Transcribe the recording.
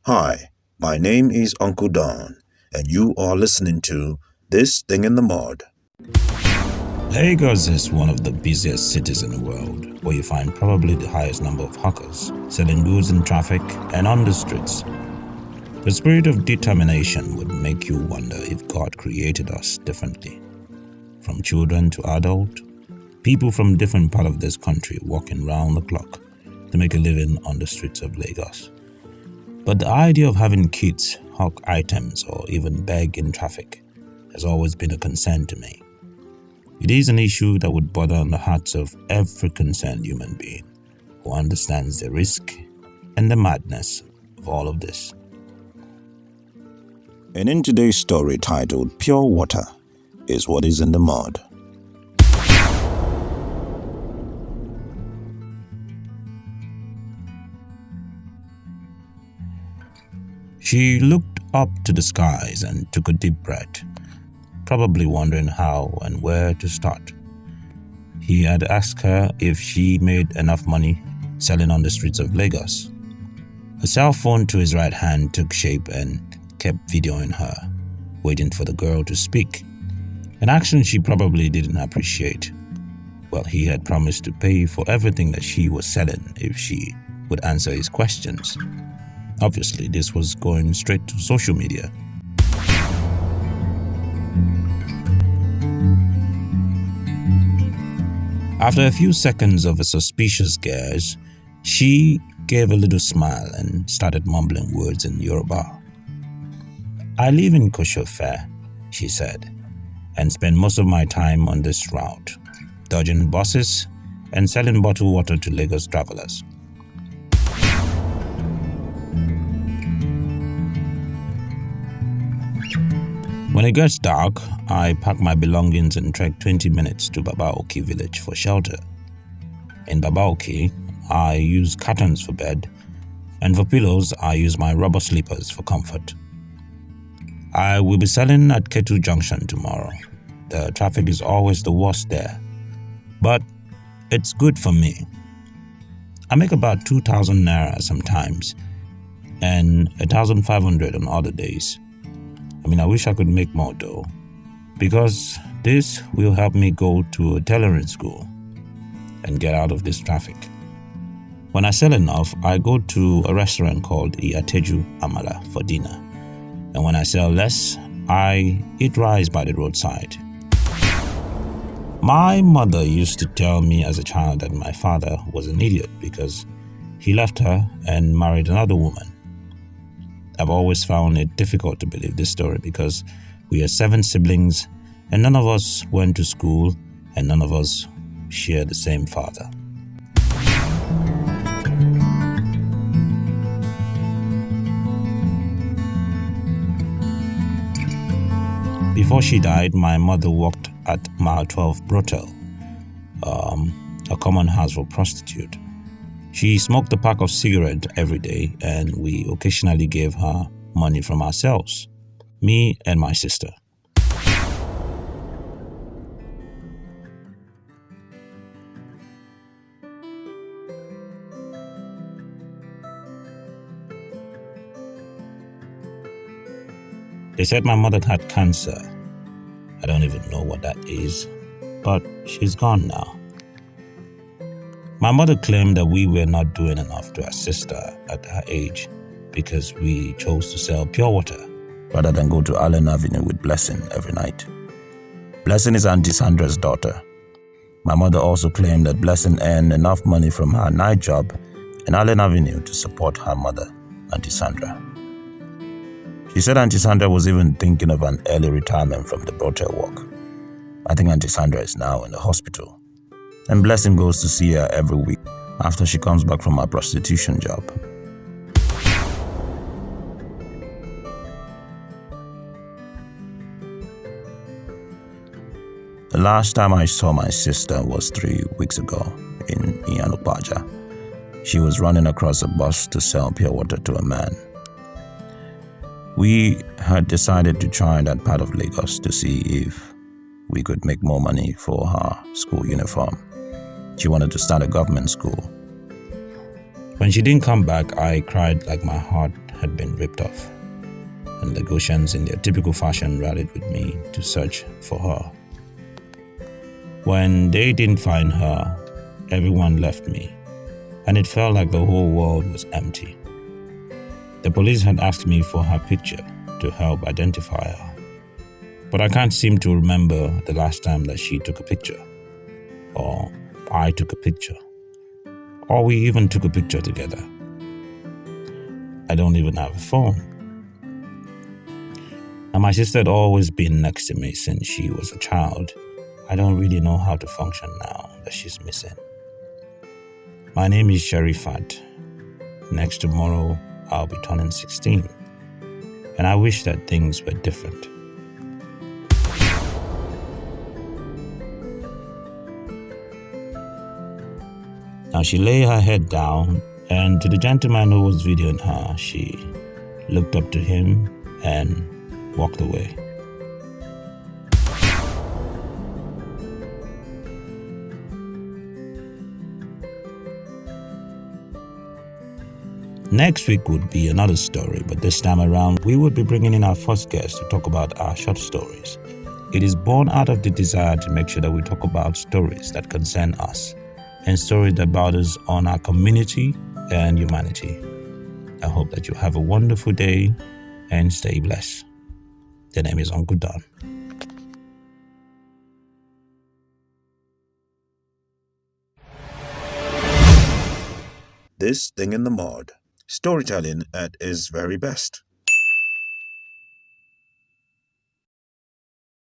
Hi, my name is Uncle Don, and you are listening to This Thing in the Mud. Lagos is one of the busiest cities in the world, where you find probably the highest number of hawkers selling goods in traffic and on the streets. The spirit of determination would make you wonder if God created us differently. From children to adult, people from different parts of this country walking round the clock to make a living on the streets of Lagos. But the idea of having kids hawk items or even beg in traffic has always been a concern to me. It is an issue that would bother on the hearts of every concerned human being who understands the risk and the madness of all of this. And in today's story titled Pure Water is What is in the Mud. She looked up to the skies and took a deep breath, probably wondering how and where to start. He had asked her if she made enough money selling on the streets of Lagos. A cell phone to his right hand took shape and kept videoing her, waiting for the girl to speak, an action she probably didn't appreciate. Well, he had promised to pay for everything that she was selling if she would answer his questions. Obviously, this was going straight to social media. After a few seconds of a suspicious gaze, she gave a little smile and started mumbling words in Yoruba. "I live in Koshofe," she said, "and spend most of my time on this route, dodging buses and selling bottled water to Lagos travelers." When it gets dark, I pack my belongings and trek 20 minutes to Babaoki village for shelter. In Babaoki, I use curtains for bed, and for pillows, I use my rubber slippers for comfort. I will be selling at Ketu Junction tomorrow. The traffic is always the worst there, but it's good for me. I make about 2,000 naira sometimes, and 1,500 on other days. I wish I could make more though, because this will help me go to a tailoring school and get out of this traffic. When I sell enough, I go to a restaurant called Iyateju Amala for dinner. And when I sell less, I eat rice by the roadside. My mother used to tell me as a child that my father was an idiot because he left her and married another woman. I've always found it difficult to believe this story because we are 7 siblings and none of us went to school and none of us share the same father. Before she died, my mother worked at Mile 12 Brothel, a common house for prostitutes. She smoked a pack of cigarettes every day, and we occasionally gave her money from ourselves, me and my sister. They said my mother had cancer. I don't even know what that is, but she's gone now. My mother claimed that we were not doing enough to assist her at her age because we chose to sell pure water rather than go to Allen Avenue with Blessing every night. Blessing is Auntie Sandra's daughter. My mother also claimed that Blessing earned enough money from her night job in Allen Avenue to support her mother, Auntie Sandra. She said Auntie Sandra was even thinking of an early retirement from the brothel work. I think Auntie Sandra is now in the hospital, and Blessing goes to see her every week after she comes back from her prostitution job. The last time I saw my sister was 3 weeks ago in Iyanupaja. She was running across a bus to sell pure water to a man. We had decided to try that part of Lagos to see if we could make more money for her school uniform. She wanted to start a government school. When she didn't come back, I cried like my heart had been ripped off, and Lagosians in their typical fashion rallied with me to search for her. When they didn't find her, everyone left me, and it felt like the whole world was empty. The police had asked me for her picture to help identify her, but I can't seem to remember the last time that she took a picture, or I took a picture, or we even took a picture together. I don't even have a phone. Now, my sister had always been next to me since she was a child. I don't really know how to function now that she's missing. My name is Sharifat. Next tomorrow, I'll be turning 16. And I wish that things were different. Now she lay her head down, and to the gentleman who was videoing her, she looked up to him and walked away. Next week would be another story, but this time around, we would be bringing in our first guest to talk about our short stories. It is born out of the desire to make sure that we talk about stories that concern us and stories that borders on our community and humanity. I hope that you have a wonderful day and stay blessed. The name is Uncle Don. This thing in the mod. Storytelling at its very best.